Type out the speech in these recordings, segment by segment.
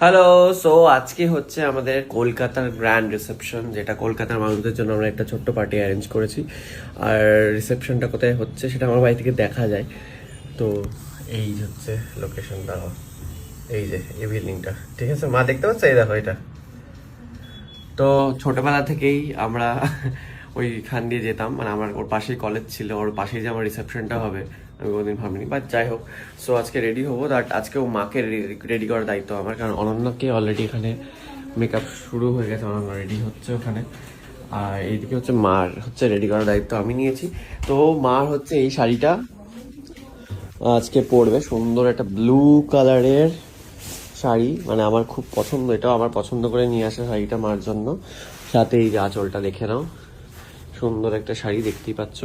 Hello. So আজকে হচ্ছে আমাদের কলকাতার গ্র্যান্ড রিসেপশন, যেটা কলকাতার মানুষদের জন্য আমরা একটা ছোট্ট পার্টি অ্যারেঞ্জ করেছি। আর রিসেপশনটা কোথায় হচ্ছে সেটা আমার বাড়ি থেকে দেখা যায়। তো এই হচ্ছে লোকেশনটা, এই যে এই বিল্ডিংটা, ঠিক আছে? মা দেখতে পাচ্ছে, এই দেখো এটা। তো ছোটবেলা থেকেই আমরা ওইখান দিয়ে যেতাম, মানে আমার ওর পাশেই কলেজ ছিল, ওর পাশেই যে আমার রিসেপশনটা হবে আমি কোনোদিন ভাবিনি, বাট যাই হোক। সো আজকে রেডি হবো, বাট আজকেও মাকে রেডি করার দায়িত্ব আমার, কারণ অনন্যাকে অলরেডি এখানে মেকআপ শুরু হয়ে গেছে, অনন্যা রেডি হচ্ছে ওখানে। আর এইদিকে হচ্ছে মার হচ্ছে রেডি করার দায়িত্ব আমি নিয়েছি। তো মার হচ্ছে এই শাড়িটা আজকে পরবে, সুন্দর একটা ব্লু কালারের শাড়ি, মানে আমার খুব পছন্দ, এটাও আমার পছন্দ করে নিয়ে আসা শাড়িটা মার জন্য। সাথে এই যে আঁচলটা দেখে নাও, সুন্দর একটা শাড়ি দেখতেই পাচ্ছ।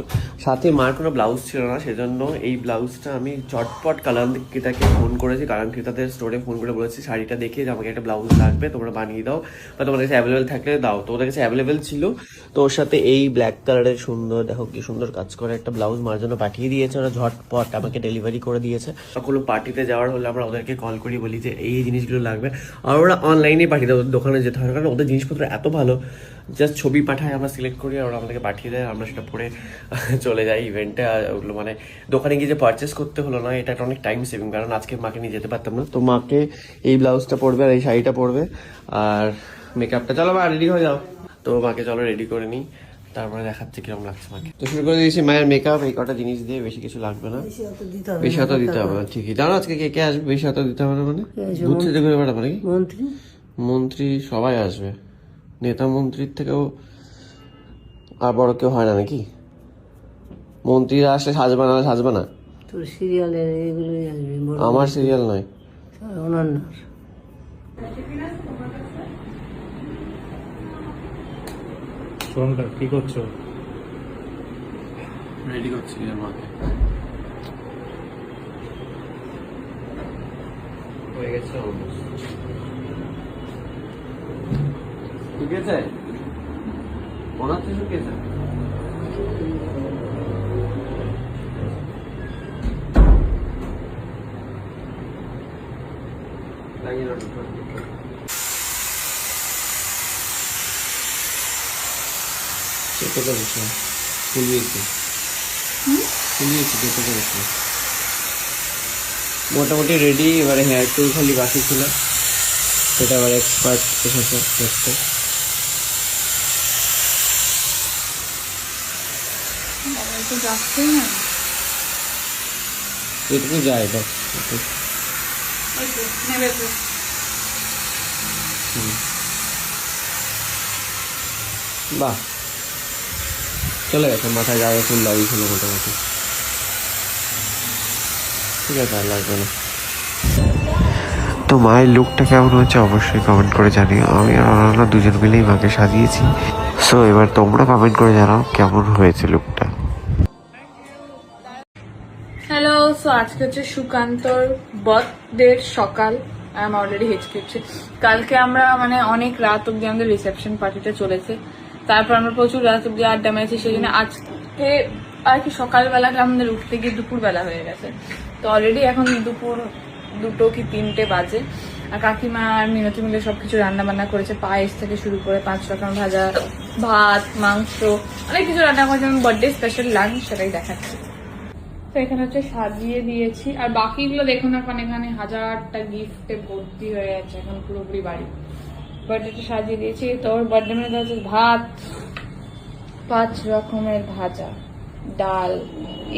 সাথে মার কোনো ব্লাউজ ছিল না, সেজন্য এই ব্লাউজটা আমি চটপট কালাঙ্কিতাকে ফোন করেছি, কালাঙ্কিতাদের স্টোরে ফোন করে বলেছি শাড়িটা দেখে যে আমাকে একটা ব্লাউজ লাগবে, তোমরা বানিয়ে দাও বা তোমাদের কাছে অ্যাভেলেবেল থাকলে দাও। তো ওদের কাছে অ্যাভেলেবেল ছিল, তো ওর সাথে এই ব্ল্যাক কালারের সুন্দর, দেখো কি সুন্দর কাজ করে একটা ব্লাউজ মার জন্য পাঠিয়ে দিয়েছে, ওরা ঝটপট আমাকে ডেলিভারি করে দিয়েছে। কোনো পার্টিতে যাওয়ার হলে আমরা ওদেরকে কল করি, বলি যে এই জিনিসগুলো লাগবে, আর ওরা অনলাইনেই পাঠিয়ে দেয়, ওদের দোকানে যেতে হয় না, কারণ ওদের জিনিসপত্র এত ভালো। জাস্ট ছবি পাঠায়, আমরা সিলেক্ট করি, আর ওরা আমাদেরকে পাঠিয়ে দেয়, আমরা সেটা পরে চলে যাই ইভেন্টে। আর ওগুলো মানে দোকানে গিয়ে যে পারচেস করতে হলো না, এটা একটা অনেক টাইম সেভিং, কারণ আজকে মাকে নিয়ে যেতে পারতাম না। তো মাকে এই ব্লাউজটা পরবে আর এই শাড়িটা পরবে, আর মেকআপটা, চলো বা রেডি হয়ে যাও। তো মাকে চলো রেডি করে নিই, তারপরে দেখাচ্ছে কিরকম লাগছে মাকে। তো শুরু করে দিয়েছি মায়ের মেকআপ, এই কটা জিনিস দিয়ে, বেশি কিছু লাগবে না, বেশি অত দিতে হবে না। ঠিকই জানো আজকে কে কে আসবে, বেশি অত দিতে হবে না, মানে বুঝতে করে বেড়াবো নাকি? মন্ত্রী সবাই আসবে, নেতা মন্ত্রীর থেকেও আর বড় কেউ হয় না নাকি? মন্ত্রীরা আসলে সাজবে না, সাজবে না? তোর সিরিয়ালের এগুলোই আসবে, আমার সিরিয়াল নয়, অনন্যার। সোহনদা কি করছো? রেডি করছি মাকে। হয়ে গেছে অলমোস্ট, ঠিক আছে? মনে হচ্ছে শুকিয়েছে। লাগিয়ে দাও। চেপে করেছে, ফুলিয়েছি চেপে করেছে, মোটামুটি রেডি। এবারে হেয়ার টুল খালি বাকি ছিল, সেটা আবার এক্সপার্ট এসেছে দেখতে। এটুকু যায়, দেখ বাহ, চলে গেছে। মাথায় জায়গা ফুল লাগিয়েছিল মোটামুটি, ঠিক আছে, আর লাগবে না। তো মায়ের লুকটা কেমন হয়েছে অবশ্যই কমেন্ট করে জানিও। আমি আর অনন্যা দুজন মিলেই মাকে সাজিয়েছি। সো এবার তোমরা কমেন্ট করে জানাও কেমন হয়েছে লুকটা। হ্যালো, সো আজকে হচ্ছে সুকান্তর বার্থডের সকাল। আই এম অলরেডি হেঁচকিচ্ছে। কালকে আমরা মানে অনেক রাত অব্দি আমাদের রিসেপশন পার্টিটা চলেছে, তারপর আমরা প্রচুর রাত অব্দি আড্ডা মেরেছি, সেই জন্য আজকে আর কি সকালবেলাটা আমাদের উঠতে গিয়ে দুপুরবেলা হয়ে গেছে। তো অলরেডি এখন দুপুর 2 কি 3টে বাজে, আর কাকিমা আর মিনতি মিলে সবকিছু রান্না বান্না করেছে, পায়েস থেকে শুরু করে 5 রকম ভাজা, ভাত, মাংস, অনেক কিছু রান্না করেছে। আমি বার্থডে স্পেশাল লাঞ্চ সেটাই দেখাচ্ছি। তো এখানে হচ্ছে সাজিয়ে দিয়েছি, আর বাকিগুলো দেখুন এখন এখানে হাজারটা গিফটে ভর্তি হয়ে আছে, এখন পুরোপুরি বাড়ি। বার্থডেটা সাজিয়ে দিয়েছি। তোর বার্থডে মেনে হচ্ছে ভাত, 5 রকমের ভাজা, ডাল,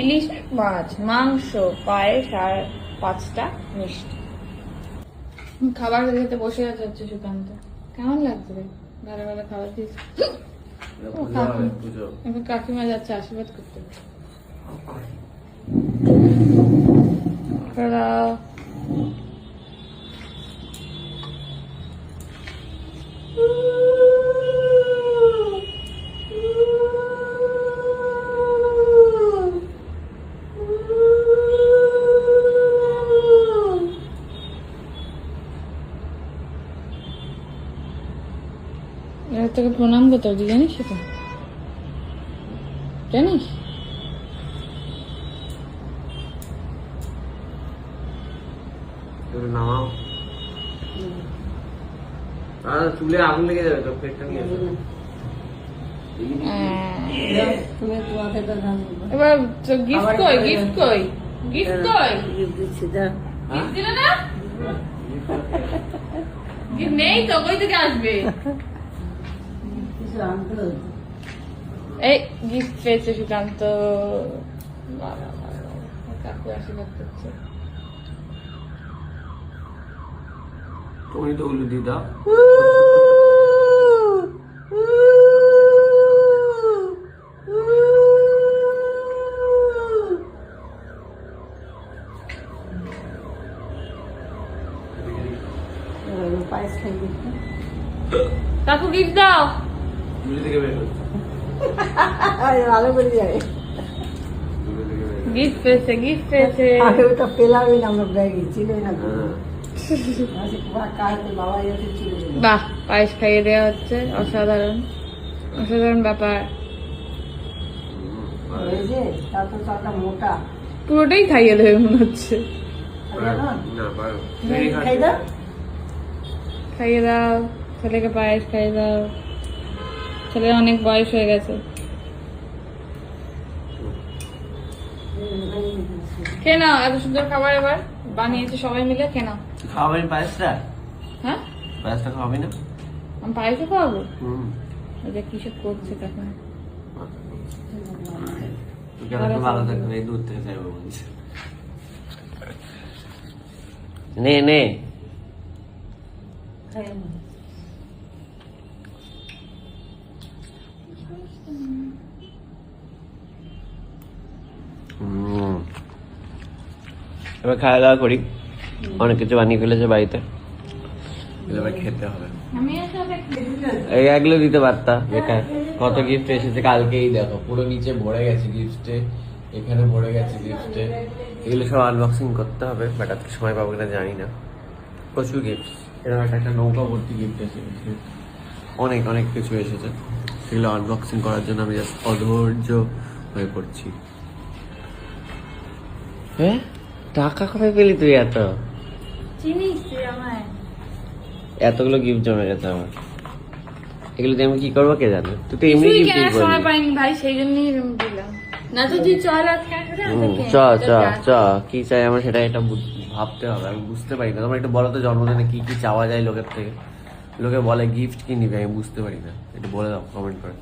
ইলিশ মাছ, মাংস, পায়েস আর 5টা মিষ্টি। খাবার খেতে বসে আছে হচ্ছে সুকান্ত। কেমন লাগছে রে? ভালো ভালো খাবার দিয়েছি। এখন কাকিমা যাচ্ছে আশীর্বাদ করতে। তোকে প্রণাম করতে হবে, জানিস সেটা? জানিস? নামাও। চুলে আগুন লেগে যাবে তো, প্লেটটা নিয়ে আসো। তুমি তোমাকে তো এবার গিফট কই, গিফট কই, গিফট কই, গিফট দিচ্ছি দা। গিফট দিলে না? গিফট নেই তো, কই থেকে আসবে? কিছু আনতে হবে। এই গিফট পেয়েছে সুকান্ত। বাবা, কাকু আশীর্বাদ করছে। তুমি তো ওগুলো দিয়ে দাও। পায়েস খাই দিচ্ছি। কাকু গিফট দাও। ঝুলি থেকে বের করছে। ভালো করে যাবে। ঝুলি থেকে বের করছে। গিফট পেয়েছে, গিফট পেয়েছে। আগে ওটা পেলামই না, আমরা ব্যাগে ছিলই না। হ্যাঁ। বাবা এসে চলে গেল। বাহ, পায়েস খাইয়ে দেওয়া হচ্ছে। অসাধারণ, অসাধারণ ব্যাপার। এই যে তারপর চালটা মোটা। পুরোটাই খাইয়ে দেবে মনে হচ্ছে। না, পারো। খাই দাও। খাইয়ে দাও ছেলেকে, পায়েস খাইয়ে দাও। ছেলে অনেক বয়স হয়ে গেছে। খেয়ে নাও, এত সুন্দর খাবার এবার বানিয়েছে সবাই মিলে, খেয়ে নাও। খাওয়াবে পায়েসটা? হ্যাঁ, পায়েসটা খাওয়াবে না? আমি পায়েসও খাওয়াবো। হুম। ওই যে কিসব করছে তখন। তোকে তো ভালো থাকবে, এই দূর থেকে চাইবো বলছে। নে নে। খাই না। এবার খাওয়া দাওয়া করি, অনেক কিছু বানিয়ে ফেলেছে বাড়িতে, এবার খেতে হবে। আমি এসবে এই এগুলো দিতে পারতা, বেকার। কত গিফট এসেছে কালকেই, দেখো পুরো নিচে ভরে গেছে গিফটে, এখানে ভরে গেছে গিফটে। এগুলো সব আনবক্সিং করতে হবে, বাট আজকে সময় পাবো কিনা জানি না। প্রচুর গিফট, এরকম একটা নৌকা ভর্তি গিফট এসেছে, অনেক অনেক কিছু এসেছে। সেগুলো আনবক্সিং করার জন্য আমি জাস্ট অধৈর্য হয়ে পড়ছি। হ্যাঁ, টাকা কবে পেলি তুই এত? চিনিস তুই আমায়। এতগুলো গিফট জমে গেছে আমার, এগুলো দিয়ে আমি কি করবো কে জানে। তুই তো এমনি তুই গিফট কেনার সময় করবি। পাইনি ভাই, সেই জন্যই দিলাম। না তো তুই চল আজকে আসবে। চ চ চ, কি চাই আমার সেটা এটা ভাবতে হবে, আমি বুঝতে পারি না। তোমরা একটু বলো তো জন্মদিনে কি কি চাওয়া যায় লোকের থেকে। লোকে বলে গিফট কি নিবে, আমি বুঝতে পারি না, একটু বলে দাও কমেন্ট করে।